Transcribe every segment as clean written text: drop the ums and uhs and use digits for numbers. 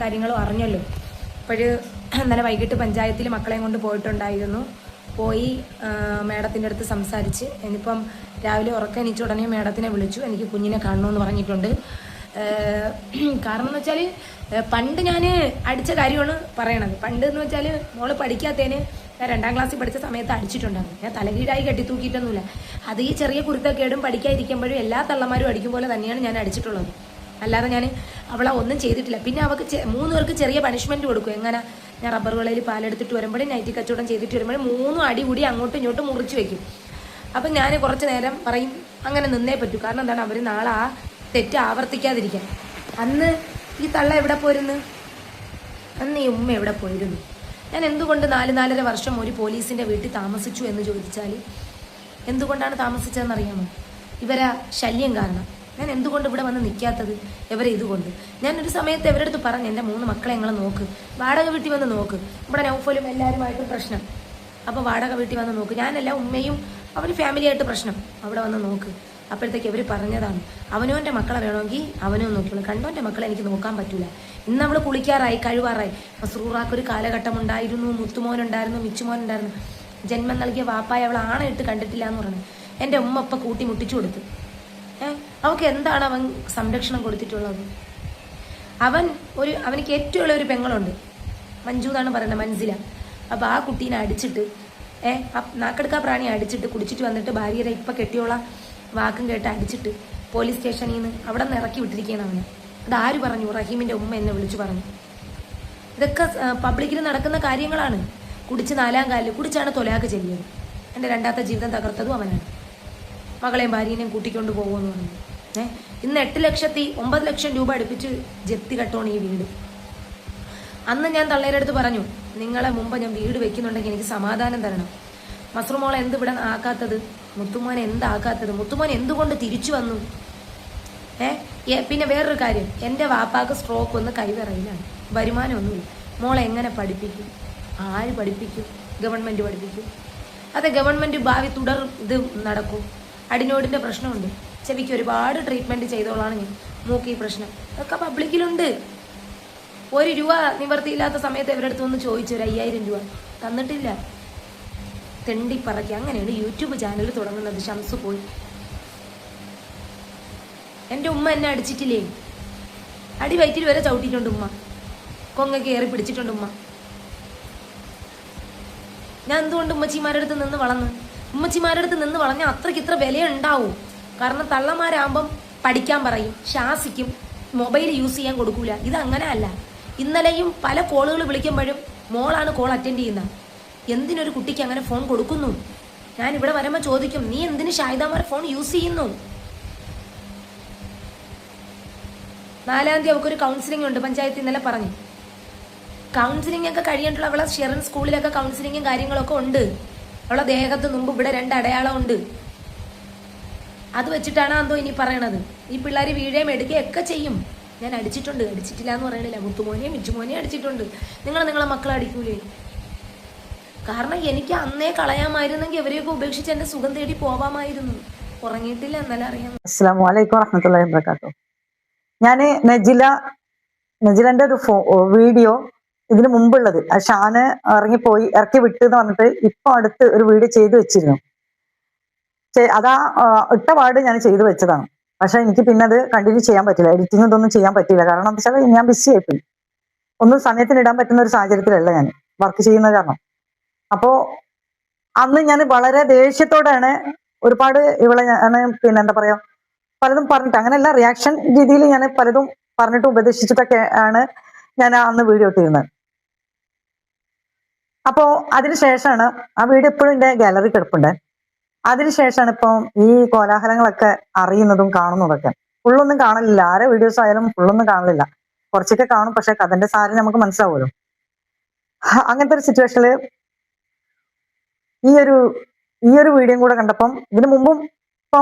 കാര്യങ്ങളും അറിഞ്ഞല്ലോ. അപ്പോൾ ഇന്നലെ വൈകിട്ട് പഞ്ചായത്തിൽ മക്കളെയും കൊണ്ട് പോയിട്ടുണ്ടായിരുന്നു. പോയി മേഡത്തിൻ്റെ അടുത്ത് സംസാരിച്ച് ഇനിയിപ്പം രാവിലെ ഉറക്കം എണീച്ച ഉടനെ മേഡത്തിനെ വിളിച്ചു. എനിക്ക് കുഞ്ഞിനെ കാണണമെന്ന് പറഞ്ഞിട്ടുണ്ട്. കാരണം എന്ന് വെച്ചാൽ പണ്ട് ഞാൻ അടിച്ച കാര്യമാണ് പറയണത്. പണ്ട് എന്ന് വെച്ചാൽ മോള് പഠിക്കാത്തതിന് ഞാൻ 2ാം ക്ലാസ്സിൽ പഠിച്ച സമയത്ത് അടിച്ചിട്ടുണ്ടായിരുന്നു. ഞാൻ തലകീഴായി കെട്ടിത്തൂക്കിയിട്ടൊന്നുമില്ല. അത് ഈ ചെറിയ കുരുത്തക്കേടും പഠിക്കാതിരിക്കുമ്പോഴും എല്ലാ തള്ളമാരും അടിക്കും പോലെ തന്നെയാണ് ഞാൻ അടിച്ചിട്ടുള്ളത്. അല്ലാതെ ഞാൻ അവളെ ഒന്നും ചെയ്തിട്ടില്ല. പിന്നെ അവൾക്ക് 3 പേർക്ക് ചെറിയ പണിഷ്മെൻറ്റ് കൊടുക്കും. എങ്ങനെ, ഞാൻ റബ്ബർ വിളയിൽ പാലെടുത്തിട്ട് വരുമ്പോഴും നൈറ്റി കച്ചവടം ചെയ്തിട്ട് വരുമ്പോഴും 3 അടി കൂടി അങ്ങോട്ടും ഇങ്ങോട്ടും മുറിച്ച് വെക്കും. അപ്പം ഞാൻ കുറച്ച് നേരം പറയും അങ്ങനെ നിന്നേ പറ്റൂ. കാരണം എന്താണ്, അവർ നാളെ ആ തെറ്റ് ആവർത്തിക്കാതിരിക്കാൻ. അന്ന് ഈ തള്ള എവിടെ പോയിരുന്നു? അന്ന് ഈ ഉമ്മ എവിടെ പോയിരുന്നു? ഞാൻ എന്തുകൊണ്ട് 4-4.5 വർഷം ഒരു പോലീസിൻ്റെ വീട്ടിൽ താമസിച്ചു എന്ന് ചോദിച്ചാൽ എന്തുകൊണ്ടാണ് താമസിച്ചതെന്നറിയാമോ? ഇവരാ ശല്യം കാരണം. ഞാൻ എന്തുകൊണ്ട് ഇവിടെ വന്ന് നിൽക്കാത്തത്? ഇവരെ ഇതുകൊണ്ട്. ഞാനൊരു സമയത്ത് ഇവരുടെ അടുത്ത് പറഞ്ഞു, എൻ്റെ 3 മക്കളെ ഞങ്ങൾ നോക്ക്, വാടക വീട്ടിൽ വന്ന് നോക്ക്. ഇവിടെ നൗഫലും എല്ലാവരുമായിട്ട് പ്രശ്നം. അപ്പോൾ വാടക വീട്ടിൽ വന്ന് നോക്ക്. ഞാനല്ല, ഉമ്മയും അവർ ഫാമിലിയായിട്ട് പ്രശ്നം. അവിടെ വന്ന് നോക്ക്. അപ്പോഴത്തേക്ക് അവർ പറഞ്ഞതാണ്, അവനോൻ്റെ മക്കളെ വേണമെങ്കിൽ അവനോ നോക്കിയുള്ളൂ, കണ്ടോൻ്റെ മക്കളെ എനിക്ക് നോക്കാൻ പറ്റൂല. ഇന്ന് അവൾ കുളിക്കാറായി, കഴിവാറായി. മസ്റൂറാക്കൊരു കാലഘട്ടം ഉണ്ടായിരുന്നു, മുത്തുമോനുണ്ടായിരുന്നു, മിച്ചുമോനുണ്ടായിരുന്നു. ജന്മം നൽകിയ വാപ്പായ അവൾ ആണയിട്ട് കണ്ടിട്ടില്ല എന്ന് പറഞ്ഞു. എൻ്റെ ഉമ്മ ഇപ്പം കൂട്ടി മുട്ടിച്ചു കൊടുത്തു. അവൾക്ക് എന്താണ് അവൻ സംരക്ഷണം കൊടുത്തിട്ടുള്ളത്? അവനിക്ക് ഏറ്റവും ഉള്ള ഒരു പെങ്ങളുണ്ട്, മഞ്ജു എന്നാണ് പറയുന്നത്, മൻസില. അപ്പോൾ ആ കുട്ടീനെ അടിച്ചിട്ട് നാക്കെടുക്കാ പ്രാണി അടിച്ചിട്ട് കുടിച്ചിട്ട് വന്നിട്ട് ഭാര്യയുടെ ഇപ്പം കെട്ടിയോള വാക്കും കേട്ട് അടിച്ചിട്ട് പോലീസ് സ്റ്റേഷനിൽ നിന്ന് അവിടെ നിന്ന് ഇറക്കി വിട്ടിരിക്കുകയാണ് അവന്. അതാര് പറഞ്ഞു? റഹീമിൻ്റെ ഉമ്മ എന്നെ വിളിച്ചു പറഞ്ഞു. ഇതൊക്കെ പബ്ലിക്കിൽ നടക്കുന്ന കാര്യങ്ങളാണ്. കുടിച്ച് 4ാം കാലിൽ കുടിച്ചാണ് തൊലാക്ക് ചെല്ലിയത്. എൻ്റെ 2ാമത്തെ ജീവിതം തകർത്തതും അവനാണ്. മകളെയും ഭാര്യനെയും കൂട്ടിക്കൊണ്ട് പോകുമെന്ന് പറഞ്ഞു. ഇന്ന് 8,9 ലക്ഷം രൂപ അടുപ്പിച്ച് ജപ്തി കെട്ടോണ് ഈ വീട്. അന്ന് ഞാൻ തള്ളേരുടെ അടുത്ത് പറഞ്ഞു, നിങ്ങളെ മുമ്പ് ഞാൻ വീട് വെക്കുന്നുണ്ടെങ്കിൽ എനിക്ക് സമാധാനം തരണം. മസ്റുമോളെ എന്ത് ഇവിടെ ആക്കാത്തത്? മുത്തുമോനെ എന്താക്കാത്തത്? മുത്തുമോൻ എന്തുകൊണ്ട് തിരിച്ചു വന്നു? പിന്നെ വേറൊരു കാര്യം, എൻ്റെ വാപ്പാക്ക് സ്ട്രോക്ക് ഒന്ന് കൈവിറയിലാണ്, വരുമാനമൊന്നുമില്ല. മോളെ എങ്ങനെ പഠിപ്പിക്കും? ആര് പഠിപ്പിക്കും? ഗവൺമെൻറ് പഠിപ്പിക്കും. അതെ, ഗവൺമെൻറ് ഭാവി ഇത് നടക്കും. അടിനോടിൻ്റെ പ്രശ്നമുണ്ട്, ചെവിക്ക് ഒരുപാട് ട്രീറ്റ്മെൻറ്റ് ചെയ്തോളാണ് ഞാൻ. മൂക്കി പ്രശ്നം അതൊക്കെ പബ്ലിക്കിലുണ്ട്. 1 രൂപ നിവർത്തിയില്ലാത്ത സമയത്ത് ഇവരുടെ അടുത്ത് ഒന്ന് ചോദിച്ചു, ഒരു 5000 രൂപ തന്നിട്ടില്ല. തെണ്ടിപ്പറക്കി. അങ്ങനെയാണ് യൂട്യൂബ് ചാനൽ തുടങ്ങുന്നത്. ഷംസ് പോയി. എൻ്റെ ഉമ്മ എന്നെ അടിച്ചിട്ടില്ലേ? അടി വയറ്റിൽ വരെ ചവിട്ടിയിട്ടുണ്ട് ഉമ്മ. കൊങ്ങയ്ക്ക് കയറി പിടിച്ചിട്ടുണ്ട് ഉമ്മ. ഞാൻ എന്തുകൊണ്ട് ഉമ്മച്ചിമാരുടെ അടുത്ത് നിന്ന് വളർന്ന്? ഉമ്മച്ചിമാരുടെ അടുത്ത് നിന്ന് വളഞ്ഞാൽ അത്രയ്ക്ക് ഇത്ര വിലയുണ്ടാവും. കാരണം തള്ളമാരാകുമ്പം പഠിക്കാൻ പറയും, ശാസിക്കും, മൊബൈൽ യൂസ് ചെയ്യാൻ കൊടുക്കൂല. ഇതങ്ങനെ അല്ല. ഇന്നലെയും പല കോളുകൾ വിളിക്കുമ്പോഴും മോളാണ് കോൾ അറ്റൻഡ് ചെയ്യുന്നത്. എന്തിനൊരു കുട്ടിക്ക് അങ്ങനെ ഫോൺ കൊടുക്കുന്നു? ഞാൻ ഇവിടെ വരുമ്പോൾ ചോദിക്കും, നീ എന്തിന് ഷാഹിദാമാരെ ഫോൺ യൂസ് ചെയ്യുന്നു? 4-ാം തീയതി അവൾക്കൊരു കൗൺസിലിംഗ് ഉണ്ട്, പഞ്ചായത്ത് ഇന്നലെ പറഞ്ഞു. കൗൺസിലിംഗ് ഒക്കെ കഴിയാനുള്ള അവളെ ഷെറിൻ സ്കൂളിലൊക്കെ കൗൺസിലിങ്ങും കാര്യങ്ങളൊക്കെ ഉണ്ട്. അവളെ ദേഹത്ത് മുമ്പ് ഇവിടെ 2 അടയാളം ഉണ്ട്. അത് വെച്ചിട്ടാണ് എന്തോ ഇനി പറയണത്. ഈ പിള്ളേർ വീഴേം എടുക്കുകയൊക്കെ ചെയ്യും. ഞാൻ അടിച്ചിട്ടുണ്ട്, അടിച്ചിട്ടില്ല എന്ന് പറയണില്ല. മുത്തുമോനെയും മിച്ചുമോനെയും അടിച്ചിട്ടുണ്ട്. നിങ്ങളെ മക്കളെ അടിക്കൂലേ? കാരണം എനിക്ക് അന്നേ കളയാമായിരുന്നെങ്കിൽ അവരെയൊക്കെ ഉപേക്ഷിച്ച് എന്റെ സുഖം തേടി പോവാമായിരുന്നു. ഉറങ്ങിയിട്ടില്ല, എന്നാലും അറിയാം. അസ്സലാമു അലൈക്കും വറഹ്മത്തുള്ളാഹി വബറകാതുഹു. ഞാൻ നജിലന്റെ ഒരു വീഡിയോ ഇതിന് മുമ്പുള്ളത് ഷാന് ഇറക്കി വിട്ട് എന്ന് പറഞ്ഞിട്ട് ഇപ്പൊ അടുത്ത് ഒരു വീഡിയോ ചെയ്തു വെച്ചിരുന്നു. അതാ ഇട്ട പാട് ഞാൻ ചെയ്തു വെച്ചതാണ്. പക്ഷെ എനിക്ക് പിന്നെ അത് കണ്ടിന്യൂ ചെയ്യാൻ പറ്റില്ല. എഡിറ്റിംഗ് ഇതൊന്നും ചെയ്യാൻ പറ്റില്ല. കാരണം എന്താ വെച്ചാൽ ഞാൻ ബിസി ആയിപ്പോയി. ഒന്നും സമയത്തിന് ഇടാൻ പറ്റുന്ന ഒരു സാഹചര്യത്തിലല്ല ഞാൻ വർക്ക് ചെയ്യുന്നത്. കാരണം അപ്പോ അന്ന് ഞാൻ വളരെ ദേഷ്യത്തോടെയാണ് ഒരുപാട് ഇവളെ ഞാൻ പിന്നെ എന്താ പറയാ പലതും പറഞ്ഞിട്ട്, അങ്ങനെയല്ല, റിയാക്ഷൻ രീതിയിൽ ഞാൻ പലതും പറഞ്ഞിട്ട് ഉപദേശിച്ചിട്ടൊക്കെ ആണ് ഞാൻ അന്ന് വീഡിയോ ഇട്ടിരുന്നത്. അപ്പോ അതിനുശേഷമാണ് ആ വീഡിയോ ഇപ്പോഴും എന്റെ ഗാലറി കിടപ്പുണ്ട്. അതിനുശേഷമാണ് ഇപ്പം ഈ കോലാഹലങ്ങളൊക്കെ അറിയുന്നതും കാണുന്നതൊക്കെ. ഫുള്ളൊന്നും കാണലില്ല, ആരെ വീഡിയോസ് ആയാലും ഫുള്ളൊന്നും കാണലില്ല. കുറച്ചൊക്കെ കാണും, പക്ഷെ കഥന്റെ സാരം നമുക്ക് മനസ്സിലാവുമല്ലോ. അങ്ങനത്തെ ഒരു സിറ്റുവേഷനില് ഈ ഒരു വീഡിയോ കൂടെ കണ്ടപ്പം, ഇതിനു മുമ്പും ഇപ്പൊ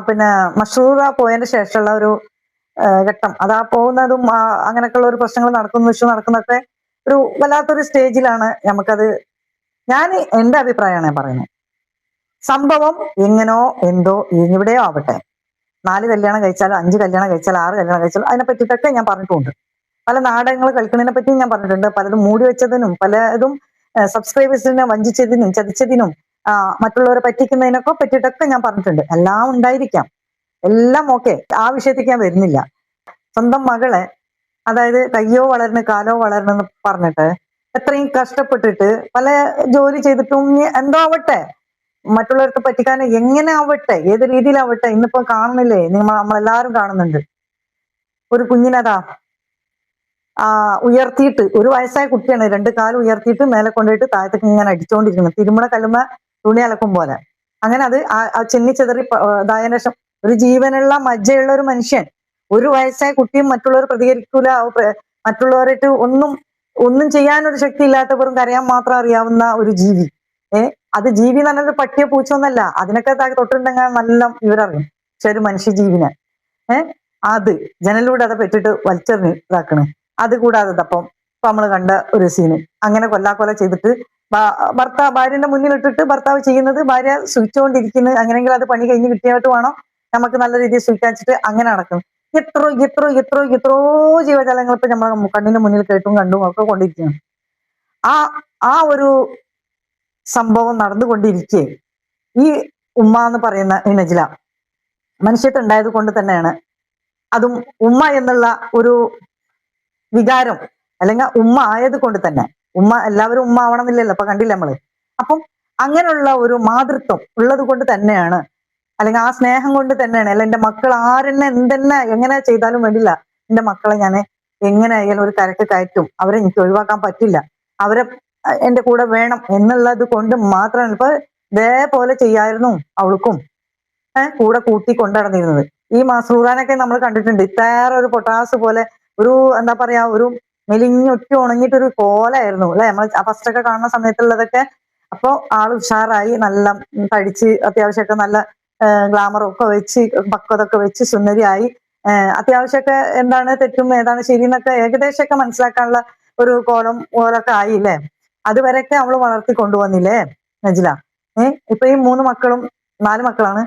പിന്നെ മഷൂറ പോയതിന്റെ ശേഷമുള്ള ഒരു ഘട്ടം, അതാ പോകുന്നതും അങ്ങനെയൊക്കെയുള്ള ഒരു പ്രശ്നങ്ങൾ നടക്കുന്ന ഇഷ്യൂ നടക്കുന്നതൊക്കെ ഒരു വല്ലാത്തൊരു സ്റ്റേജിലാണ് നമുക്കത്. ഞാൻ എന്റെ അഭിപ്രായമാണ് പറയുന്നത്. സംഭവം എങ്ങനോ എന്തോ എവിടെയോ ആവട്ടെ, 4 കല്യാണം കഴിച്ചാലും 5 കല്യാണം കഴിച്ചാലും 6 കല്യാണം കഴിച്ചാലും അതിനെ പറ്റിയിട്ടൊക്കെ ഞാൻ പറഞ്ഞിട്ടുണ്ട്. പല നാടകങ്ങൾ കളിക്കുന്നതിനെ പറ്റി ഞാൻ പറഞ്ഞിട്ടുണ്ട്. പലതും മൂടി വെച്ചതിനും പലതും സബ്സ്ക്രൈബേഴ്സിനെ വഞ്ചിച്ചതിനും ചതിച്ചതിനും മറ്റുള്ളവരെ പറ്റിക്കുന്നതിനൊക്കെ പറ്റിയിട്ടൊക്കെ ഞാൻ പറഞ്ഞിട്ടുണ്ട്. എല്ലാം ഉണ്ടായിരിക്കാം, എല്ലാം ഓക്കെ, ആ വിഷയത്തേക്ക് ഞാൻ വരുന്നില്ല. സ്വന്തം മകളെ, അതായത് കയ്യോ വളർന്ന് കാലോ വളർന്നെന്ന് പറഞ്ഞിട്ട് എത്രയും കഷ്ടപ്പെട്ടിട്ട് പല ജോലി ചെയ്തിട്ടും എന്തോ ആവട്ടെ, മറ്റുള്ളവർക്ക് പറ്റിക്കാൻ എങ്ങനെ ആവട്ടെ, ഏത് രീതിയിലാവട്ടെ, ഇന്നിപ്പോ കാണുന്നില്ലേ, നമ്മളെല്ലാരും കാണുന്നുണ്ട്. ഒരു കുഞ്ഞിനതാ ഉയർത്തിയിട്ട്, ഒരു വയസ്സായ കുട്ടിയാണ്, 2 കാലും ഉയർത്തിയിട്ട് മേലെ കൊണ്ടുപോയിട്ട് താഴത്തേക്ക് ഇങ്ങനെ അടിച്ചുകൊണ്ടിരിക്കുന്നത്, തിരുമണ കല്ലുമ തുണി അലക്കും പോലെ. അങ്ങനെ അത് ചെന്നിച്ചെതറി ഇതായതിനു ശേഷം ഒരു ജീവനുള്ള മജ്ജയുള്ള ഒരു മനുഷ്യൻ, ഒരു വയസ്സായ കുട്ടിയും മറ്റുള്ളവർ പ്രതികരിക്കൂല, മറ്റുള്ളവരായിട്ട് ഒന്നും ചെയ്യാനൊരു ശക്തി ഇല്ലാത്തവരും കരയാൻ മാത്രം അറിയാവുന്ന ഒരു ജീവി. അത് ജീവി എന്ന് പറഞ്ഞൊരു പട്ടിയോ പൂച്ചൊന്നല്ല, അതിനൊക്കെ തൊട്ടുണ്ടെങ്കിൽ നല്ല ഇവരറിയും. പക്ഷെ ഒരു മനുഷ്യജീവിനെ അത് ജനലിലൂടെ അത് പെറ്റിട്ട് വലിച്ചെറിഞ്ഞ് ഇതാക്കണ്. അത് കൂടാതെ ഇപ്പൊ നമ്മൾ കണ്ട ഒരു സീന്, അങ്ങനെ കൊല്ലാക്കൊല ചെയ്തിട്ട് ഭാര്യന്റെ മുന്നിലിട്ടിട്ട് ഭർത്താവ് ചെയ്യുന്നത്, ഭാര്യ സുഖിച്ചുകൊണ്ടിരിക്കുന്നത്, അങ്ങനെയെങ്കിൽ അത് പണി കഴിഞ്ഞ് കിട്ടിയായിട്ട് വേണം നമുക്ക് നല്ല രീതിയിൽ സുഖിക്കാച്ചിട്ട് അങ്ങനെ നടക്കും. എത്രയോ ജീവജാലങ്ങൾ ഇപ്പൊ നമ്മളെ കണ്ണിന്റെ മുന്നിൽ കേട്ടും കണ്ടും ഒക്കെ കൊണ്ടിരിക്കുകയാണ്. ആ ഒരു സംഭവം നടന്നുകൊണ്ടിരിക്കെ ഈ ഉമ്മ എന്ന് പറയുന്ന ഈ നജില മനുഷ്യത്വം ഉണ്ടായത് കൊണ്ട് തന്നെയാണ്, അതും ഉമ്മ എന്നുള്ള ഒരു വികാരം, അല്ലെങ്കിൽ ഉമ്മ ആയത് കൊണ്ട് തന്നെ, ഉമ്മ എല്ലാവരും ഉമ്മ ആവണമെന്നില്ലല്ലോ, അപ്പൊ കണ്ടില്ല നമ്മള്. അപ്പം അങ്ങനെയുള്ള ഒരു മാതൃത്വം ഉള്ളത് കൊണ്ട് തന്നെയാണ്, അല്ലെങ്കിൽ ആ സ്നേഹം കൊണ്ട് തന്നെയാണ്, അല്ല എന്റെ മക്കൾ ആരെന്നെ എന്തെന്നെ എങ്ങനെ ചെയ്താലും വേണ്ടില്ല, എന്റെ മക്കളെ ഞാൻ എങ്ങനെ ആയാലും ഒരു കരക്ക് കയറ്റും, അവരെ എനിക്ക് ഒഴിവാക്കാൻ പറ്റില്ല, അവരെ എന്റെ കൂടെ വേണം എന്നുള്ളത് കൊണ്ട് മാത്രമാണ്. ഇപ്പൊ ഇതേപോലെ ചെയ്യായിരുന്നു അവൾക്കും കൂടെ കൂട്ടി കൊണ്ടുനടന്നിരുന്നത്. ഈ മസൂറാനൊക്കെ നമ്മൾ കണ്ടിട്ടുണ്ട്, ഇത്തേറെ ഒരു പൊട്ടാസ് പോലെ ഒരു എന്താ പറയാ, ഒരു മെലിഞ്ഞൊട്ടി ഉണങ്ങിയിട്ടൊരു കോലായിരുന്നു അല്ലെ നമ്മൾ ഫസ്റ്റ് ഒക്കെ കാണുന്ന സമയത്തുള്ളതൊക്കെ. അപ്പൊ ആള് ഉഷാറായി, നല്ല തടിച്ച് അത്യാവശ്യമൊക്കെ നല്ല ഗ്ലാമറും ഒക്കെ വെച്ച് പക്വതൊക്കെ വെച്ച് സുന്ദരിയായി, അത്യാവശ്യമൊക്കെ എന്താണ് തെറ്റും ഏതാണ് ശരി എന്നൊക്കെ ഏകദേശമൊക്കെ മനസ്സിലാക്കാനുള്ള ഒരു കോലൊക്കെ ആയി അല്ലേ. അതുവരെയൊക്കെ അവള് വളർത്തി കൊണ്ടുവന്നില്ലേ നജില. ഇപ്പൊ ഈ 3 മക്കളും 4 മക്കളാണ്,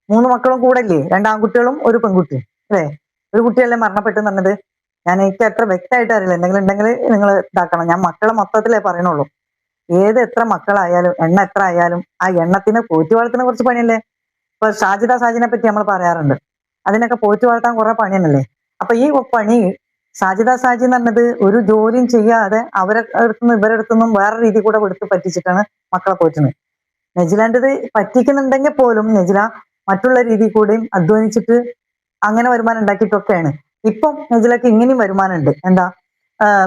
3 മക്കളും കൂടെ ഇല്ലേ, 2 ആൺകുട്ടികളും ഒരു പെൺകുട്ടിയും അല്ലേ. ഒരു കുട്ടിയല്ലേ മരണപ്പെട്ടു എന്നത് ഞാൻ എനിക്ക് അത്ര വ്യക്തമായിട്ട് അറിയില്ല, എന്തെങ്കിലും ഉണ്ടെങ്കിൽ നിങ്ങൾ ഇതാക്കണം. ഞാൻ മക്കളെ മൊത്തത്തിലേ പറയണുള്ളൂ. എത്ര മക്കളായാലും എത്ര ആയാലും ആ എണ്ണത്തിന് പോറ്റി വളർത്തുന്ന കുറച്ച് പണിയല്ലേ. ഇപ്പൊ സാജിനെ പറ്റി നമ്മൾ പറയാറുണ്ട്, അതിനൊക്കെ പോറ്റി വളർത്താൻ കുറെ പണിയല്ലേ. അപ്പൊ ഈ പണി സാജി എന്ന് പറഞ്ഞത് ഒരു ജോലിയും ചെയ്യാതെ അവരെ അടുത്തുനിന്നും ഇവരെ അടുത്തുനിന്നും വേറെ രീതി കൂടെ എടുത്ത് പറ്റിച്ചിട്ടാണ് മക്കളെ പോറ്റുന്നത്. നജിലാൻ്റെത് പറ്റിക്കുന്നുണ്ടെങ്കിൽ പോലും നജില മറ്റുള്ള രീതി കൂടെയും അധ്വാനിച്ചിട്ട് അങ്ങനെ വരുമാനം ഉണ്ടാക്കിയിട്ടൊക്കെയാണ്. ഇപ്പം നജിലക്ക് ഇങ്ങനെയും വരുമാനമുണ്ട്, എന്താ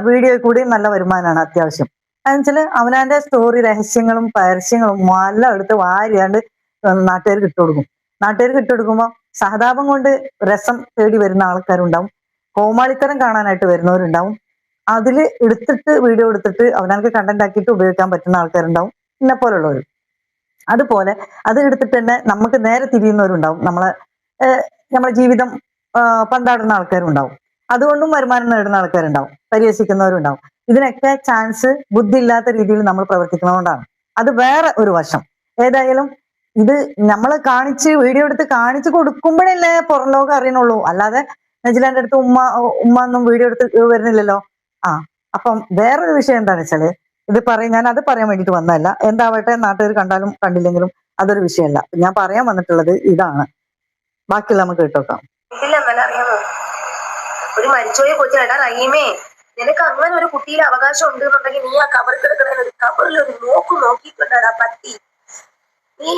വീഡിയോ കൂടിയും നല്ല വരുമാനമാണ് അത്യാവശ്യം. എന്നുവെച്ചാല് അവനാന്റെ സ്റ്റോറി രഹസ്യങ്ങളും പരസ്യങ്ങളും എല്ലാം എടുത്ത് വാരിയാണ്ട് നാട്ടുകാർക്ക് ഇട്ടുകൊടുക്കും. നാട്ടുകാർക്ക് ഇട്ടുകൊടുക്കുമ്പോൾ സഹതാപം കൊണ്ട് രസം തേടി വരുന്ന ആൾക്കാരുണ്ടാവും, കോമാളിത്തരം കാണാനായിട്ട് വരുന്നവരുണ്ടാവും, അതില് എടുത്തിട്ട് വീഡിയോ എടുത്തിട്ട് അവനവർക്ക് കണ്ടന്റ് ആക്കിയിട്ട് ഉപയോഗിക്കാൻ പറ്റുന്ന ആൾക്കാരുണ്ടാവും, എന്നെ പോലുള്ളവർ. അതുപോലെ അത് എടുത്തിട്ട് തന്നെ നമുക്ക് നേരെ തിരിയുന്നവരുണ്ടാവും, നമ്മളെ ജീവിതം പന്താടുന്ന ആൾക്കാരുണ്ടാവും, അതുകൊണ്ടും വരുമാനം നേടുന്ന ആൾക്കാരുണ്ടാവും, പരിഹസിക്കുന്നവരുണ്ടാവും. ഇതിനൊക്കെ ചാൻസ് ബുദ്ധി ഇല്ലാത്ത രീതിയിൽ നമ്മൾ പ്രവർത്തിക്കുന്നതുകൊണ്ടാണ്. അത് വേറെ ഒരു വശം. ഏതായാലും ഇത് നമ്മൾ വീഡിയോ എടുത്ത് കാണിച്ചു കൊടുക്കുമ്പോഴല്ലേ പുറം ലോകം അറിയണുള്ളൂ, അല്ലാതെ നജിലാന്റെ അടുത്ത് ഉമ്മ ഒന്നും വീഡിയോ എടുത്ത് വരുന്നില്ലല്ലോ. അപ്പം വേറൊരു വിഷയം എന്താണെന്ന് വെച്ചാല്, ഞാൻ അത് പറയാൻ വേണ്ടിട്ട് വന്നതല്ല, എന്താവട്ടെ നാട്ടുകാർ കണ്ടാലും കണ്ടില്ലെങ്കിലും അതൊരു വിഷയമല്ല. ഞാൻ പറയാൻ വന്നിട്ടുള്ളത് ഇതാണ്. ബാക്കിയുള്ള നമുക്ക് കേട്ടോക്കാം. അറിയാമോ, ഒരു മരിച്ചോയെ കൊച്ചിടാ റഹീമേ, നിനക്ക് അങ്ങനെ ഒരു കുട്ടിയുടെ അവകാശം ഉണ്ട് എന്നുണ്ടെങ്കിൽ നീ ആ കവർ കിടക്കുന്ന ഒരു കവറിൽ ഒരു നോക്കിയിട്ടുണ്ടാ പറ്റി. നീ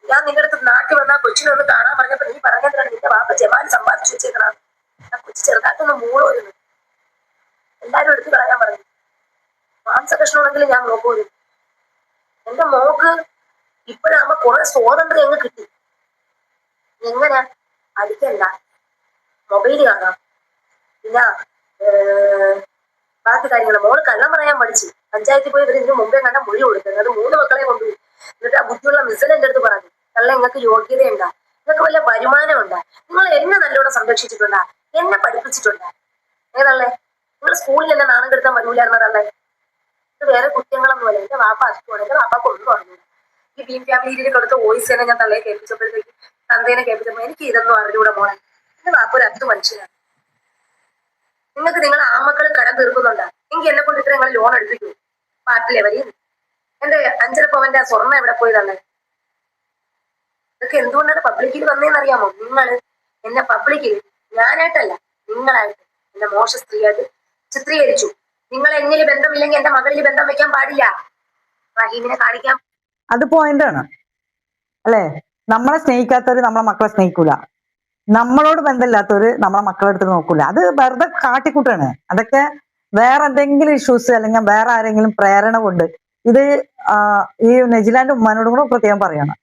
ഞാൻ നിന്റെ അടുത്ത് നാട്ടിൽ വന്നാ കൊച്ചിനെ ഒന്ന് കാണാൻ പറഞ്ഞപ്പോ നീ പറഞ്ഞതാണ് നിന്റെ വാപ്പ ജമാൻ സമ്പാദിച്ചു വെച്ചേക്കണം, ആ കൊച്ചു ചെറുതായിട്ടൊന്ന് മൂളോരുന്നു, എല്ലാരും എടുത്തു കളയാൻ പറഞ്ഞു. മാംസകഷ്ണമാണെങ്കിൽ ഞാൻ നോക്കൂല. എന്റെ മോക്ക് ഇപ്പോഴാകുമ്പോ കുറെ സ്വാതന്ത്ര്യം അങ്ങ് കിട്ടി. എങ്ങനെ അടിക്കണ്ട, മൊബൈല് കാണാം, പിന്നെ ബാക്കി കാര്യങ്ങൾ. മോള് കള്ളം പറയാൻ പഠിച്ചു, പഞ്ചായത്തിൽ പോയി ഇവര് ഇതിന് മുമ്പേ കണ്ട മൊഴി കൊടുക്കുന്നത്, അത് 3 മക്കളെ കൊണ്ടുപോയി. എന്നിട്ട് ആ ബുദ്ധിയുള്ള മിസൽ എന്റെ അടുത്ത് പറഞ്ഞു, കള്ള നിങ്ങൾക്ക് യോഗ്യതയുണ്ടാ, നിങ്ങൾക്ക് വല്ല വരുമാനമുണ്ടാ, നിങ്ങൾ എന്നെ നല്ലോണം സംരക്ഷിച്ചിട്ടുണ്ടാ, എന്നെ പഠിപ്പിച്ചിട്ടുണ്ടാ. ഏതല്ലേ നിങ്ങൾ സ്കൂളിൽ എന്നെ നാണം കെടുത്താൻ വരൂലായിരുന്നതല്ലേ. ഇത് വേറെ കുറ്റങ്ങളൊന്നുമല്ല, എന്റെ വാപ്പ അസുഖമാണ്, എന്റെ വാപ്പാക്ക് ഒന്നും അറിഞ്ഞില്ല. ഈ ബീം ഫാമിലിയിൽ കൊടുത്ത വോയിസ് തന്നെ ഞാൻ തള്ളയെ കേൾപ്പിച്ചപ്പോഴത്തേക്ക്, തന്തേനെ കേൾപ്പിച്ചപ്പോ എനിക്ക് ഇതൊന്നും അറിഞ്ഞൂടെ മോളെ, എന്റെ വാപ്പ ഒരു 10 മനുഷ്യനാണ്. നിങ്ങൾക്ക് നിങ്ങൾ ആമക്കൾ കടം തീർക്കുന്നുണ്ടാ എങ്കിൽ എന്നെ കൊണ്ട് ഇത്ര നിങ്ങൾ ലോൺ എടുപ്പിക്കൂ. പാട്ടിലെ വരി എന്റെ 5.5 പവന്റെ സ്വർണ്ണം എവിടെ പോയി തന്നെ? ഇതൊക്കെ എന്തുകൊണ്ടാണ് പബ്ലിക്കിൽ വന്നതെന്ന് അറിയാമോ? നിങ്ങൾ എന്നെ പബ്ലിക്കിൽ, ഞാനായിട്ടല്ല നിങ്ങളായിട്ട് എന്നെ മോശ സ്ത്രീയായിട്ട് ചിത്രീകരിച്ചു. നിങ്ങൾ എന്നിൽ ബന്ധമില്ലെങ്കിൽ എന്റെ മകളിൽ ബന്ധം വെക്കാൻ പാടില്ല. റഹീമിനെ കാണിക്കാൻ അത് പോയിന്റാണ് അല്ലെ. നമ്മളെ സ്നേഹിക്കാത്തവര് നമ്മളെ മക്കളെ സ്നേഹിക്കൂല, നമ്മളോട് ബന്ധമില്ലാത്തവര് നമ്മളെ മക്കളെ അടുത്ത് നോക്കൂല. അത് വെറുതെ കാട്ടിക്കൂട്ടാണ്. അതൊക്കെ വേറെ എന്തെങ്കിലും ഇഷ്യൂസ് അല്ലെങ്കിൽ വേറെ ആരെങ്കിലും പ്രേരണ കൊണ്ട് ഇത് ഈ നെജിലാന്റെ ഉമ്മാനോടും കൂടെ പ്രത്യേകം പറയണം.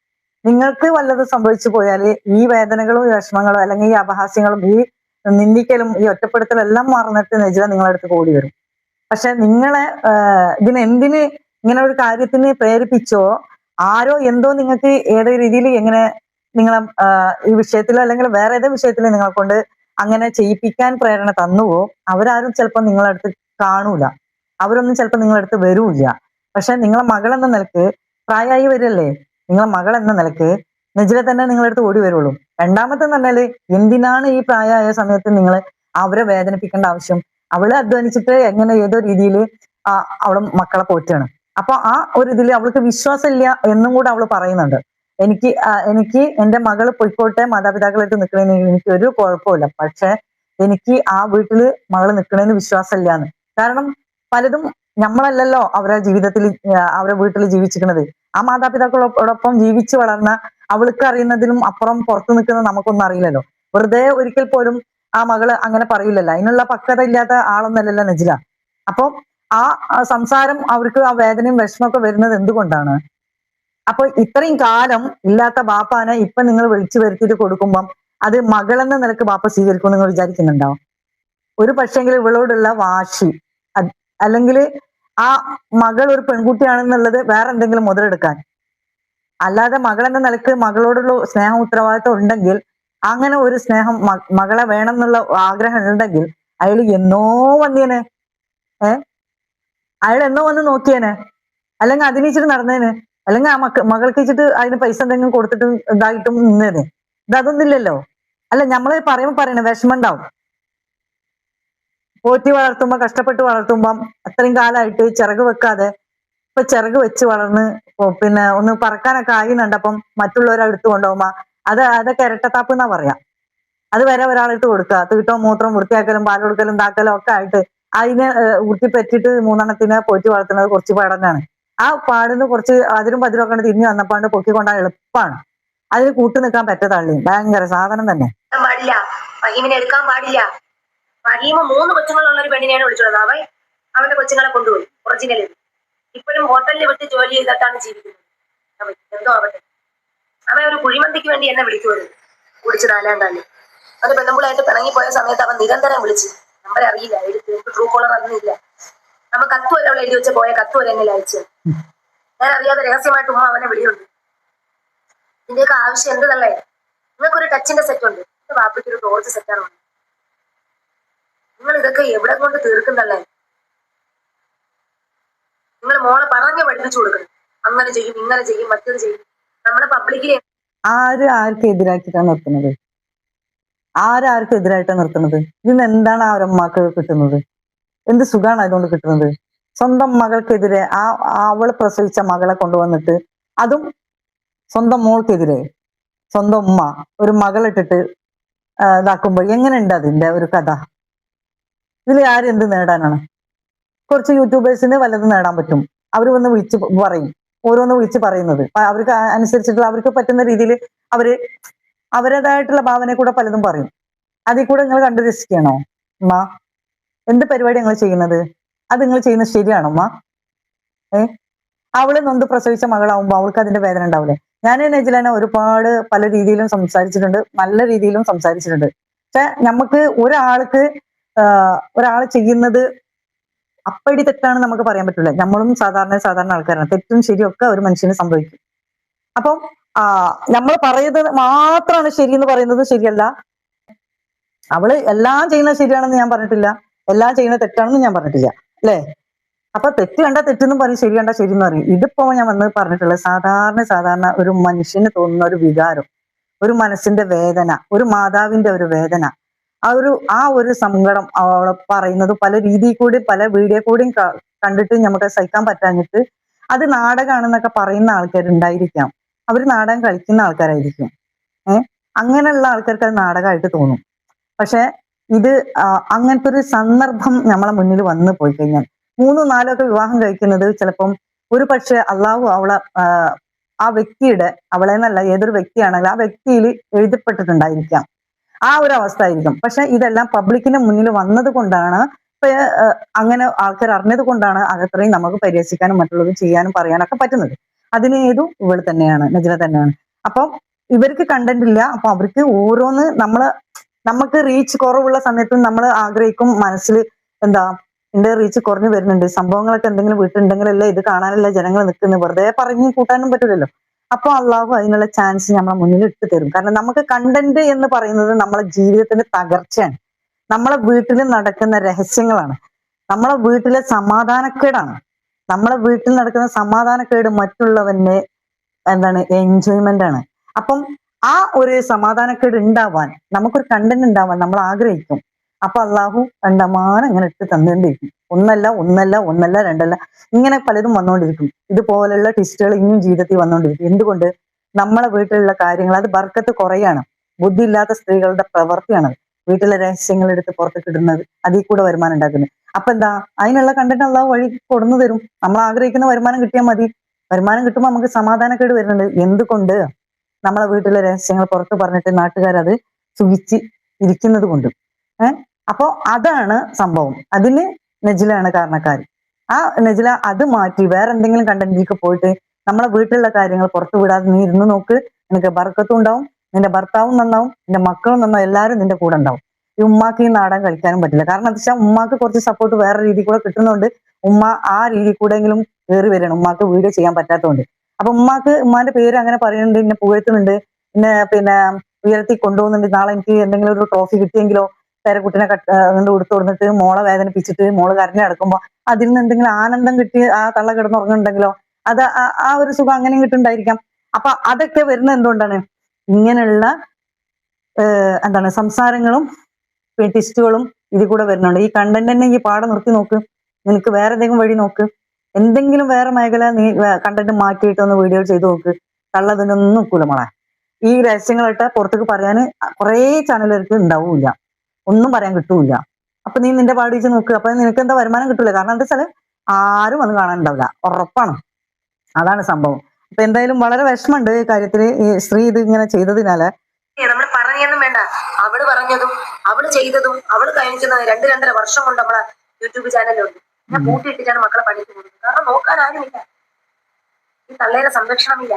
നിങ്ങൾക്ക് വല്ലതും സംഭവിച്ചു പോയാല് ഈ വേദനകളും ഈ വിഷമങ്ങളും അല്ലെങ്കിൽ ഈ അപഹാസ്യങ്ങളും ഈ നിന്ദിക്കലും ഈ ഒറ്റപ്പെടുത്തലും എല്ലാം മറന്നിട്ട് നെജില നിങ്ങളെ അടുത്ത് ഓടി വരും. പക്ഷെ നിങ്ങളെ എന്തിന് ഇങ്ങനെ ഒരു കാര്യത്തിന് പ്രേരിപ്പിച്ചോ, ആരോ എന്തോ നിങ്ങൾക്ക് ഏതോ രീതിയിൽ എങ്ങനെ നിങ്ങളെ ഈ വിഷയത്തിലോ അല്ലെങ്കിൽ വേറെ ഏതോ വിഷയത്തിലോ നിങ്ങളെ കൊണ്ട് അങ്ങനെ ചെയ്യിപ്പിക്കാൻ പ്രേരണ തന്നുവോ, അവരാരും ചിലപ്പോൾ നിങ്ങളെ അടുത്ത് കാണൂല, അവരൊന്നും ചിലപ്പോൾ നിങ്ങളെ അടുത്ത് വരൂല്ല. പക്ഷെ നിങ്ങളെ മകൾ എന്ന നിലക്ക്, പ്രായമായി വരല്ലേ, നിങ്ങളെ മകൾ എന്ന നിലക്ക് നെജില തന്നെ നിങ്ങളുടെ അടുത്ത് ഓടി വരുള്ളൂ. രണ്ടാമത്തെ പറഞ്ഞാല് എന്തിനാണ് ഈ പ്രായമായ സമയത്ത് നിങ്ങൾ അവരെ വേദനിപ്പിക്കേണ്ട ആവശ്യം? അവള് അധ്വാനിച്ചിട്ട് എങ്ങനെ ഏതോ രീതിയിൽ അവളെ മക്കളെ പോറ്റാണ്. അപ്പൊ ആ ഒരു ഇതിൽ അവൾക്ക് വിശ്വാസമില്ല എന്നും കൂടെ അവള് പറയുന്നുണ്ട്. എനിക്ക് എന്റെ മകള് പൊയ്ക്കോട്ടെ, മാതാപിതാക്കളായിട്ട് നിൽക്കണേന് എനിക്ക് ഒരു കുഴപ്പമില്ല, പക്ഷെ എനിക്ക് ആ വീട്ടില് മകള് നിൽക്കണേന് വിശ്വാസമില്ലാന്ന്. കാരണം പലതും നമ്മളല്ലല്ലോ അവരെ ജീവിതത്തിൽ അവരെ വീട്ടിൽ ജീവിച്ചിരിക്കുന്നത്. ആ മാതാപിതാക്കളോടൊപ്പം ജീവിച്ചു വളർന്ന അവൾക്ക് അറിയുന്നതിലും അപ്പുറം പുറത്തു നിൽക്കുന്ന നമുക്കൊന്നും അറിയില്ലല്ലോ. വെറുതെ ഒരിക്കൽ പോലും ആ മകള് അങ്ങനെ പറയില്ലല്ലോ. അതിനുള്ള പക്വത ഇല്ലാത്ത ആളൊന്നല്ലല്ലോ നെജില. അപ്പൊ ആ സംസാരം അവർക്ക് ആ വേദനയും വിഷമൊക്കെ വരുന്നത് എന്തുകൊണ്ടാണ്? അപ്പൊ ഇത്രയും കാലം ഇല്ലാത്ത ബാപ്പാനെ ഇപ്പൊ നിങ്ങൾ വിളിച്ചു വരുത്തിയിട്ട് കൊടുക്കുമ്പം അത് മകളെന്ന നിലക്ക് ബാപ്പ സ്വീകരിക്കും നിങ്ങൾ വിചാരിക്കുന്നുണ്ടോ? ഒരു പക്ഷെങ്കിൽ ഇവളോടുള്ള വാശി, അല്ലെങ്കിൽ ആ മകൾ ഒരു പെൺകുട്ടിയാണെന്നുള്ളത് വേറെ എന്തെങ്കിലും മുതലെടുക്കാൻ, അല്ലാതെ മകൾ എന്ന നിലക്ക് മകളോടുള്ള സ്നേഹം ഉത്തരവാദിത്വം ഉണ്ടെങ്കിൽ, അങ്ങനെ ഒരു സ്നേഹം മകളെ വേണം എന്നുള്ള ആഗ്രഹം ഉണ്ടെങ്കിൽ അയാൾ എന്നോ വന്നേനെ. അയാൾ എന്നോ വന്ന് നോക്കിയേനെ, അല്ലെങ്കിൽ അതിനിച്ചിട്ട് നടന്നേന്, അല്ലെങ്കിൽ ആ മകൾക്ക് വെച്ചിട്ട് അതിന് പൈസ എന്തെങ്കിലും കൊടുത്തിട്ടും ഇതായിട്ടും നിന്നേനെ. ഇതൊന്നുമില്ലല്ലോ. അല്ല, നമ്മള് പറയുമ്പോ പറയണേ വിഷമം ഉണ്ടാവും. പോറ്റി വളർത്തുമ്പോ, കഷ്ടപ്പെട്ട് വളർത്തുമ്പം അത്രയും കാലമായിട്ട് ചിറക് വെക്കാതെ ഇപ്പൊ ചിറക് വെച്ച് വളർന്ന് പിന്നെ ഒന്ന് പറക്കാനൊക്കെ ആയിന്നുണ്ടപ്പം മറ്റുള്ളവരെ എടുത്തു കൊണ്ടുപോകുമ്പോ അതൊക്കെ ഇരട്ടത്താപ്പ് എന്നാ പറയാം. അത് വരെ ഒരാളെടുത്ത് കൊടുക്കുക, തീട്ടവും മൂത്രവും വൃത്തിയാക്കലും പാൽ കൊടുക്കലും താക്കലും ഒക്കെ ആയിട്ട് അതിനെ വൃത്തിപ്പറ്റിയിട്ട് 3 പോറ്റി വളർത്തുന്നത് കുറച്ച് പാടന്നാണ്. ആ പാടുന്ന് കുറച്ച് അതിരും പതിരും ഒക്കെ തിരിഞ്ഞു വന്നപ്പാണ്ട് പൊക്കിക്കൊണ്ടാൻ എളുപ്പമാണ്. അതിന് കൂട്ടു നിൽക്കാൻ പറ്റത്തള്ളി ഭയങ്കര സാധനം തന്നെ. പാടില്ല, ഫഹീമിനെ എടുക്കാൻ പാടില്ല. ഫഹീമ് 3 കൊച്ചുങ്ങളുള്ള ഒരു പെണ്ണിനെയാണ് വിളിച്ചോളൂ. അവന്റെ കൊച്ചുങ്ങളെ കൊണ്ടുപോയി ഒറിജിനൽ. ഇപ്പോഴും ഹോട്ടലിൽ വിട്ട് ജോലി ചെയ്തിട്ടാണ് ജീവിക്കുന്നത്. എന്തോ ആവട്ടെ, അവൻ ഒരു കുഴിമന്തിക്ക് വേണ്ടി എന്നെ വിളിക്കുമല്ലോ, കുടിച്ച് 4-ാം കാലിൽ. അത് പെണ്ണുമ്പിളായിട്ട് പിണങ്ങിപ്പോയ സമയത്ത് അവൻ നിരന്തരം വിളിച്ച്, നമ്പർ അറിയില്ല, എടുത്ത് ട്രൂ കോളർ അറിഞ്ഞില്ല. നമ്മ കത്ത് വരെ അവൾ എഴുതി വെച്ച പോയ കത്ത് വരെ എന്നെ അയച്ചു. ഞാൻ അറിയാതെ രഹസ്യമായിട്ട് ഉമ്മ അവനെ വിളിയുണ്ട്. ഇതിന്റെയൊക്കെ ആവശ്യം എന്തെന്നല്ലേ? നിങ്ങൾക്കൊരു ടച്ചിന്റെ സെറ്റ് ഉണ്ട്, വാപ്പയ്ക്ക് ഒരു ടോർച്ച് സെറ്റാണ്. നിങ്ങൾ ഇതൊക്കെ എവിടെ കൊണ്ട് തീർക്കുന്നല്ലേ? നിങ്ങൾ മോളെ പറഞ്ഞ് പഠിപ്പിച്ചു കൊടുക്കണം. അങ്ങനെ ചെയ്യും, ഇങ്ങനെ ചെയ്യും, മറ്റത് ചെയ്യും. നമ്മുടെ പബ്ലിക്കിൽ ആർക്ക് എതിരാക്കിയിട്ടാണ് നിർത്തുന്നത്? ആർക്ക് എതിരായിട്ടാണ് നിർത്തുന്നത്? ഇതിന് എന്താണ് ആ ഒരമ്മക്ക് കിട്ടുന്നത്? എന്ത് സുഖമാണ് അതുകൊണ്ട് കിട്ടുന്നത്? സ്വന്തം മകൾക്കെതിരെ അവള് പ്രസവിച്ച മകളെ കൊണ്ടുവന്നിട്ട്, അതും സ്വന്തം മോൾക്കെതിരെ സ്വന്തം ഉമ്മ ഒരു മകളിട്ടിട്ട് ഇതാക്കുമ്പോൾ എങ്ങനെയുണ്ട് അതിന്റെ ഒരു കഥ? ഇതിൽ ആരും എന്ത് നേടാനാണ്? കുറച്ച് യൂട്യൂബേഴ്സിന് വല്ലതും നേടാൻ പറ്റും. അവർ വന്ന് വിളിച്ച് പറയും, ഓരോന്ന് വിളിച്ച് പറയുന്നത് അവർക്ക് അനുസരിച്ചിട്ടുള്ള അവർക്ക് പറ്റുന്ന രീതിയിൽ അവരുടേതായിട്ടുള്ള ഭാവനയെ കൂടെ പലതും പറയും. അതിൽ കൂടെ നിങ്ങൾ കണ്ടു രസിക്കുകയാണോ ഉമ്മ? എന്ത് പരിപാടി നിങ്ങൾ ചെയ്യുന്നത്? അത് നിങ്ങൾ ചെയ്യുന്നത് ശരിയാണോ ഉമ്മ? അവള് നൊന്ത് പ്രസവിച്ച മകളാവുമ്പോ അവൾക്ക് അതിന്റെ വേദന ഉണ്ടാവില്ലേ? ഞാൻ നെജിലാനെ ഒരുപാട് പല രീതിയിലും സംസാരിച്ചിട്ടുണ്ട്, നല്ല രീതിയിലും സംസാരിച്ചിട്ടുണ്ട്. പക്ഷെ നമുക്ക് ഒരാൾ ചെയ്യുന്നത് അപ്പടി തെറ്റാണ് നമുക്ക് പറയാൻ പറ്റില്ല. നമ്മളും സാധാരണ ആൾക്കാരാണ്. തെറ്റും ശരിയും ഒക്കെ ഒരു മനുഷ്യന് സംഭവിക്കും. അപ്പം നമ്മൾ പറയുന്നത് മാത്രമാണ് ശരി എന്ന് പറയുന്നത് ശരിയല്ല. അവള് എല്ലാം ചെയ്യുന്നത് ശരിയാണെന്ന് ഞാൻ പറഞ്ഞിട്ടില്ല, എല്ലാം ചെയ്യുന്നത് തെറ്റാണെന്ന് ഞാൻ പറഞ്ഞിട്ടില്ല, അല്ലേ? അപ്പൊ തെറ്റ് കണ്ടാ തെറ്റെന്നും പറയും, ശരി കണ്ടാ ശരി എന്ന് പറയും. ഇതിപ്പോ ഞാൻ വന്ന് പറഞ്ഞിട്ടുള്ളത് സാധാരണ ഒരു മനുഷ്യന് തോന്നുന്ന ഒരു വികാരം, ഒരു മനസ്സിന്റെ വേദന, ഒരു മാതാവിന്റെ ഒരു വേദന. ആ ഒരു സങ്കടം അവളെ പറയുന്നത് പല രീതിയിൽ കൂടി പല വീഡിയോ കൂടിയും കണ്ടിട്ട് നമുക്ക് സഹിക്കാൻ പറ്റാഞ്ഞിട്ട് അത് നാടകമാണെന്നൊക്കെ പറയുന്ന ആൾക്കാരുണ്ടായിരിക്കാം. അവർ നാടകം കളിക്കുന്ന ആൾക്കാരായിരിക്കും. അങ്ങനെയുള്ള ആൾക്കാർക്ക് അത് നാടകമായിട്ട് തോന്നും. പക്ഷെ ഇത് അങ്ങനത്തെ ഒരു സന്ദർഭം നമ്മളെ മുന്നിൽ വന്നു പോയി കഴിഞ്ഞാൽ 3, 4 ഒക്കെ വിവാഹം കഴിക്കുന്നത് ചിലപ്പം ഒരു പക്ഷെ അള്ളാഹു അവളെ ആ വ്യക്തിയുടെ, അവളെ എന്നല്ല ഏതൊരു വ്യക്തിയാണെങ്കിലും ആ വ്യക്തിയിൽ എഴുതപ്പെട്ടിട്ടുണ്ടായിരിക്കാം. ആ ഒരു അവസ്ഥ ആയിരിക്കും. പക്ഷെ ഇതെല്ലാം പബ്ലിക്കിന്റെ മുന്നിൽ വന്നത് കൊണ്ടാണ്, അങ്ങനെ ആൾക്കാർ അറിഞ്ഞത് കൊണ്ടാണ് അത്രയും നമുക്ക് പരിഹസിക്കാനും മറ്റുള്ളത് ചെയ്യാനും പറയാനൊക്കെ പറ്റുന്നത്. അതിന് ഇവൾ തന്നെയാണ്, നജില തന്നെയാണ്. അപ്പം ഇവർക്ക് കണ്ടന്റ് ഇല്ല. അപ്പൊ അവർക്ക് ഓരോന്ന് നമുക്ക് റീച്ച് കുറവുള്ള സമയത്തും നമ്മൾ ആഗ്രഹിക്കും മനസ്സിൽ, എന്താ എന്റെ റീച്ച് കുറഞ്ഞു വരുന്നുണ്ട്, സംഭവങ്ങളൊക്കെ എന്തെങ്കിലും വീട്ടിലുണ്ടെങ്കിലല്ലേ ഇത് കാണാനല്ല ജനങ്ങൾ നിൽക്കുന്നത്, വെറുതെ പറഞ്ഞു കൂട്ടാനും പറ്റില്ലല്ലോ. അപ്പൊ അള്ളാഹു അതിനുള്ള ചാൻസ് നമ്മളെ മുന്നിൽ ഇട്ട് തരും. കാരണം നമുക്ക് കണ്ടന്റ് എന്ന് പറയുന്നത് നമ്മളെ ജീവിതത്തിന്റെ തകർച്ചയാണ്, നമ്മളെ വീട്ടിൽ നടക്കുന്ന രഹസ്യങ്ങളാണ്, നമ്മളെ വീട്ടിലെ സമാധാനക്കേടാണ്. നമ്മളെ വീട്ടിൽ നടക്കുന്ന സമാധാനക്കേട് മറ്റുള്ളവന്റെ എൻജോയ്മെന്റ് ആണ്. അപ്പം ആ ഒരു സമാധാനക്കേട് ഉണ്ടാവാൻ, നമുക്കൊരു കണ്ടന്റ് ഉണ്ടാവാൻ നമ്മൾ ആഗ്രഹിക്കും. അപ്പൊ അള്ളാഹു കണ്ടമാനം ഇങ്ങനെ ഇട്ട് തന്നുകൊണ്ടിരിക്കും. ഒന്നല്ല രണ്ടല്ല, ഇങ്ങനെ പലതും വന്നുകൊണ്ടിരിക്കും. ഇതുപോലുള്ള ട്വിസ്റ്റുകൾ ഇനിയും ജീവിതത്തിൽ വന്നുകൊണ്ടിരിക്കും. എന്തുകൊണ്ട്? നമ്മളെ വീട്ടിലുള്ള കാര്യങ്ങൾ, അത് ബർക്കത്ത് കുറയാണ്. ബുദ്ധിയില്ലാത്ത സ്ത്രീകളുടെ പ്രവൃത്തിയാണത്. വീട്ടിലെ രഹസ്യങ്ങൾ എടുത്ത് പുറത്തേക്ക് ഇടുന്നത്, അതിൽ കൂടെ വരുമാനം ഉണ്ടാക്കുന്നത്. അപ്പൊ എന്താ, അതിനുള്ള കണ്ടന്റ് അള്ളാഹു വഴി കൊടുന്നു തരും. നമ്മൾ ആഗ്രഹിക്കുന്ന വരുമാനം കിട്ടിയാൽ മതി. വരുമാനം കിട്ടുമ്പോൾ നമുക്ക് സമാധാനക്കേട് വരുന്നുണ്ട്. എന്തുകൊണ്ട്? നമ്മളെ വീട്ടിലെ രഹസ്യങ്ങൾ പുറത്ത് പറഞ്ഞിട്ട് നാട്ടുകാരത് സുഖിച്ച് ഇരിക്കുന്നത് കൊണ്ട്. അപ്പോ അതാണ് സംഭവം. അതിന് നജിലാണ് കാരണക്കാരി. ആ നജില അത് മാറ്റി വേറെ എന്തെങ്കിലും കണ്ടന്റിലേക്ക് പോയിട്ട് നമ്മളെ വീട്ടിലുള്ള കാര്യങ്ങൾ പുറത്തു വിടാതെ നീ ഇരുന്ന് നോക്ക്, നിനക്ക് ബർക്കത്തും ഉണ്ടാവും, നിന്റെ ഭർത്താവും നന്നാവും, നിന്റെ മക്കളും നന്നാവും, എല്ലാവരും നിന്റെ കൂടെ ഉണ്ടാവും. ഈ ഉമ്മാക്ക് ഈ നാടകം കളിക്കാനും പറ്റില്ല. കാരണം എന്താ വെച്ചാൽ ഉമ്മാക്ക് കുറച്ച് സപ്പോർട്ട് വേറെ രീതിയിൽ കൂടെ കിട്ടുന്നുണ്ട്. ഉമ്മ ആ രീതിയിൽ കൂടെയെങ്കിലും കയറി വരണം, ഉമ്മാക്ക് വീഡിയോ ചെയ്യാൻ പറ്റാത്തതുകൊണ്ട്. അപ്പൊ ഉമ്മാന്റെ പേര് അങ്ങനെ പറയുന്നുണ്ട്, എന്നെ പുകഴ്ത്തുന്നുണ്ട്, പിന്നെ ഉയർത്തി കൊണ്ടുപോകുന്നുണ്ട്. നാളെ എനിക്ക് എന്തെങ്കിലും ഒരു ട്രോഫി കിട്ടിയെങ്കിലോ, പേരക്കുട്ടിനെ കൊണ്ട് കൊടുത്തു കൊടുത്തിട്ട് മോളെ വേദനിപ്പിച്ചിട്ട് മോള് കരഞ്ഞു കിടക്കുമ്പോ അതിൽ നിന്ന് എന്തെങ്കിലും ആനന്ദം കിട്ടി ആ തള്ള കിടന്നുറങ്ങുന്നുണ്ടെങ്കിലോ, അത് ആ ഒരു സുഖം അങ്ങനെയും കിട്ടുന്നുണ്ടായിരിക്കാം. അപ്പൊ അതൊക്കെ വരുന്നത് എന്തുകൊണ്ടാണ്? ഇങ്ങനെയുള്ള സംസാരങ്ങളും ട്വിസ്റ്റുകളും ഇതിൽ കൂടെ വരുന്നുണ്ട്. ഈ കണ്ടന്റ് തന്നെ ഈ പാഠം നിർത്തി നോക്ക്, നിനക്ക് വേറെ ഏതെങ്കിലും വഴി നോക്ക്, എന്തെങ്കിലും വേറെ മേഖല നീ കണ്ടന്റ് മാറ്റിയിട്ട് ഒന്ന് വീഡിയോ ചെയ്ത് നോക്ക്. കള്ളതിനൊന്നും നോക്കൂല മോളെ. ഈ രഹസ്യങ്ങളിട്ട് പുറത്തേക്ക് പറയാൻ കുറെ ചാനലുകൾക്ക് ഉണ്ടാവൂല, ഒന്നും പറയാൻ കിട്ടൂല. അപ്പൊ നീ നിന്റെ പാട് വെച്ച് നോക്ക്. അപ്പൊ നിനക്ക് എന്താ വരുമാനം കിട്ടൂല. കാരണം എന്താ വെച്ചാല് ആരും വന്ന് കാണാനുണ്ടാവില്ല, ഉറപ്പാണ്. അതാണ് സംഭവം. അപ്പൊ എന്തായാലും വളരെ വിഷമമുണ്ട് ഈ കാര്യത്തില്, ഈ സ്ത്രീ ഇത് ഇങ്ങനെ ചെയ്തതിനാല്. നമ്മൾ പറഞ്ഞൊന്നും വേണ്ട, അവള് പറഞ്ഞതും അവള് ചെയ്തതും അവള് കഴിക്കുന്നത് 2-2.5 വർഷം കൊണ്ട് നമ്മളെ യൂട്യൂബ് ചാനലുണ്ട്. ഞാൻ പൂട്ടിയിട്ടിട്ടാണ് മക്കളെ പണിക്ക് കൊടുക്കുന്നത്. കാരണം നോക്കാൻ ആരുമില്ല, ഈ തള്ളയുടെ സംരക്ഷണമില്ല.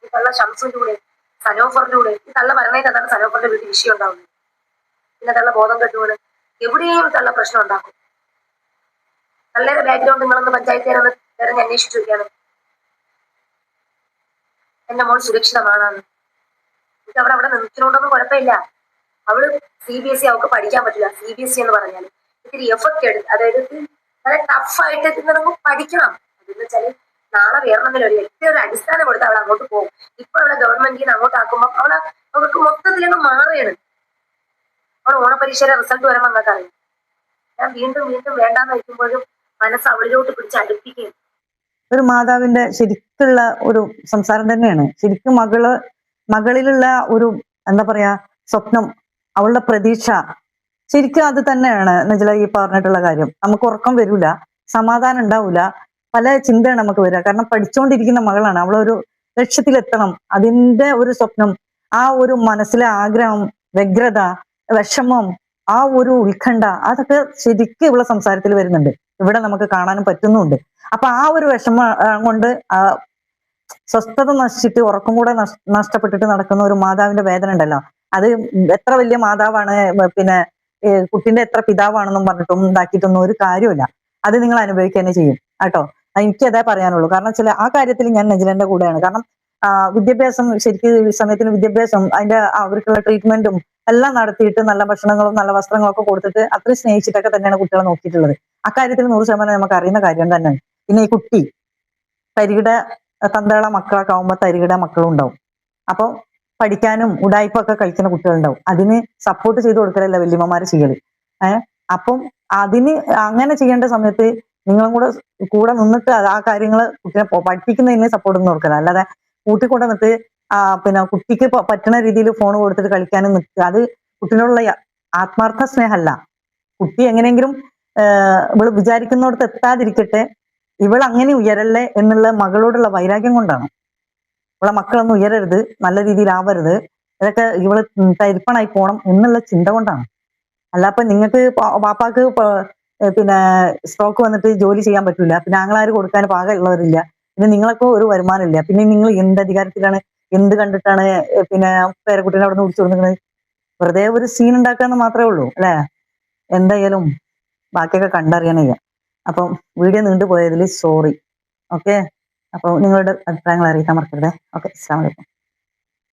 ഈ തള്ള ഷംസുന്റെ കൂടെ, സനോഫറിന്റെ കൂടെ, ഈ തള്ള പറഞ്ഞേക്ക് അതാണ് സനോഫറിന്റെ വീട്ടിൽ വിഷയം ഉണ്ടാവുന്നത്. പിന്നെ തള്ള ബോധം കെട്ടുപോലെ എവിടെയും തള്ള പ്രശ്നം ഉണ്ടാക്കും. തള്ളയുടെ ബാക്ക്ഗ്രൗണ്ട് നിങ്ങളൊന്ന് പഞ്ചായത്തുകാരൊന്ന് തിരഞ്ഞ് അന്വേഷിച്ചു നോക്കിയാണ് എന്റെ മോൾ സുരക്ഷിതമാണെന്ന്. എനിക്ക് അവിടെ നിൽക്കുന്നോണ്ടൊന്നും കുഴപ്പമില്ല. അവള് CBSE അവൾക്ക് പഠിക്കാൻ പറ്റില്ല. CBSE എന്ന് പറഞ്ഞാൽ ഇത്തിരി എഫക്ട് എടുത്ത്, അതായത് വളരെ ടഫായിട്ട് നിങ്ങളൊന്നും പഠിക്കണം. അതെന്ന് വെച്ചാല് നാളെ വേണമെന്നില്ല, ഒരു അടിസ്ഥാനം കൊടുത്ത് അവൾ അങ്ങോട്ട് പോകും. ഇപ്പൊ അവളെ ഗവൺമെന്റിന് അങ്ങോട്ട് ആക്കുമ്പോൾ അവൾക്ക് മൊത്തത്തിലങ്ങ് മാറുകയാണ്. അവൾ ഓണപരീക്ഷയുടെ റിസൾട്ട് വരുമ്പോൾ നിങ്ങൾക്ക് അറിയാം. ഞാൻ വീണ്ടും വേണ്ടാന്ന് വയ്ക്കുമ്പോഴും മനസ്സ് അവളിലോട്ട് പിടിച്ച് അടുപ്പിക്കുകയും. ഒരു മാതാവിന്റെ ശരിക്കുള്ള ഒരു സംസാരം തന്നെയാണ്. ശരിക്കും മകളിലുള്ള ഒരു എന്താ പറയാ സ്വപ്നം, അവളുടെ പ്രതീക്ഷ ശരിക്കും അത് തന്നെയാണ് നജില ഈ പറഞ്ഞിട്ടുള്ള കാര്യം. നമുക്ക് ഉറക്കം വരൂല, സമാധാനം ഉണ്ടാവൂല, പല ചിന്തയാണ് നമുക്ക് വരിക. കാരണം പഠിച്ചുകൊണ്ടിരിക്കുന്ന മകളാണ്, അവളൊരു ലക്ഷ്യത്തിലെത്തണം, അതിന്റെ ഒരു സ്വപ്നം, ആ ഒരു മനസ്സിലെ ആഗ്രഹം, വ്യഗ്രത, വിഷമം, ആ ഒരു ഉത്കണ്ഠ, അതൊക്കെ ശരിക്കും ഇവിടെ സംസാരത്തിൽ വരുന്നുണ്ട്, ഇവിടെ നമുക്ക് കാണാനും പറ്റുന്നുണ്ട്. അപ്പൊ ആ ഒരു വിഷമം കൊണ്ട് സ്വസ്ഥത നശിച്ചിട്ട് ഉറക്കം കൂടെ നഷ്ടപ്പെട്ടിട്ട് നടക്കുന്ന ഒരു മാതാവിന്റെ വേദന ഉണ്ടല്ലോ, അത് എത്ര വലിയ മാതാവാണ്, പിന്നെ കുട്ടിന്റെ എത്ര പിതാവാണെന്നും പറഞ്ഞിട്ടൊന്നും ഉണ്ടാക്കിയിട്ടൊന്നും ഒരു കാര്യമില്ല. അത് നിങ്ങൾ അനുഭവിക്കുക തന്നെ ചെയ്യും കേട്ടോ. എനിക്ക് അതേ പറയാനുള്ളൂ. കാരണം ചില ആ കാര്യത്തിൽ ഞാൻ നജിലന്റെ കൂടെയാണ്. കാരണം വിദ്യാഭ്യാസം ശരിക്കും സമയത്തിന് വിദ്യാഭ്യാസം, അതിന്റെ അവർക്കുള്ള ട്രീറ്റ്മെന്റും എല്ലാം നടത്തിയിട്ട് നല്ല ഭക്ഷണങ്ങളും നല്ല വസ്ത്രങ്ങളും ഒക്കെ കൊടുത്തിട്ട് അത്രയും സ്നേഹിച്ചിട്ടൊക്കെ തന്നെയാണ് കുട്ടികളെ നോക്കിയിട്ടുള്ളത്. അക്കാര്യത്തിൽ 100% നമുക്ക് അറിയുന്ന കാര്യം തന്നെയാണ്. പിന്നെ ഈ കുട്ടി തരികിട തന്തകള മക്കളൊക്കെ ആവുമ്പോ തരികിട മക്കളും ഉണ്ടാവും. അപ്പൊ പഠിക്കാനും ഉടായ്പൊക്കെ കളിക്കുന്ന കുട്ടികളുണ്ടാവും. അതിന് സപ്പോർട്ട് ചെയ്ത് കൊടുക്കലല്ല വല്യമ്മമാര് ചെയ്യല്. അപ്പം അതിന് അങ്ങനെ ചെയ്യേണ്ട സമയത്ത് നിങ്ങളും കൂടെ നിന്നിട്ട് ആ കാര്യങ്ങൾ കുട്ടിനെ പഠിപ്പിക്കുന്നതിന് സപ്പോർട്ട് ഒന്നും കൊടുക്കല. അല്ലാതെ കൂട്ടിക്കൊണ്ട് നിന്നിട്ട് പിന്നെ കുട്ടിക്ക് പറ്റുന്ന രീതിയിൽ ഫോൺ കൊടുത്തിട്ട് കളിക്കാനും നിൽക്കുക, അത് കുട്ടിനോടുള്ള ആത്മാർത്ഥ സ്നേഹമല്ല. കുട്ടി എങ്ങനെയെങ്കിലും ഇവള് വിചാരിക്കുന്നിടത്ത് എത്താതിരിക്കട്ടെ, ഇവൾ അങ്ങനെ ഉയരല്ലേ എന്നുള്ള മകളോടുള്ള വൈരാഗ്യം കൊണ്ടാണ്. ഇവളെ മക്കളൊന്നും ഉയരരുത്, നല്ല രീതിയിൽ ആവരുത്, ഇതൊക്കെ ഇവള് തരിപ്പണായി പോണം എന്നുള്ള ചിന്ത കൊണ്ടാണ്. അല്ലാപ്പൊ നിങ്ങൾക്ക് പാപ്പാക്ക് പിന്നെ സ്ട്രോക്ക് വന്നിട്ട് ജോലി ചെയ്യാൻ പറ്റൂല, പിന്നെ ആങ്ങളാര് കൊടുക്കാൻ പാകമുള്ളവരില്ല, പിന്നെ നിങ്ങളൊക്കെ ഒരു വരുമാനമില്ല, പിന്നെ നിങ്ങൾ എന്ത് അധികാരത്തിലാണ്, എന്ത് കണ്ടിട്ടാണ് പിന്നെ പേരക്കുട്ടീനെ അവിടെ നിന്ന് വിളിച്ചു കൊടുക്കുന്നത്? വെറുതെ ഒരു സീൻ ഉണ്ടാക്കാന്ന് മാത്രമേ ഉള്ളൂ അല്ലെ? എന്തായാലും ബാക്കിയൊക്കെ കണ്ടറിയാനേ. അപ്പം വീഡിയോ നീണ്ടുപോയതിൽ സോറി. ഓക്കെ, അപ്പോൾ നിങ്ങളുടെ അഭിപ്രായങ്ങൾ അറിയിക്കാൻ മറക്കരുതേ. ഓക്കെ, അസ്സലാമു അലൈക്കും.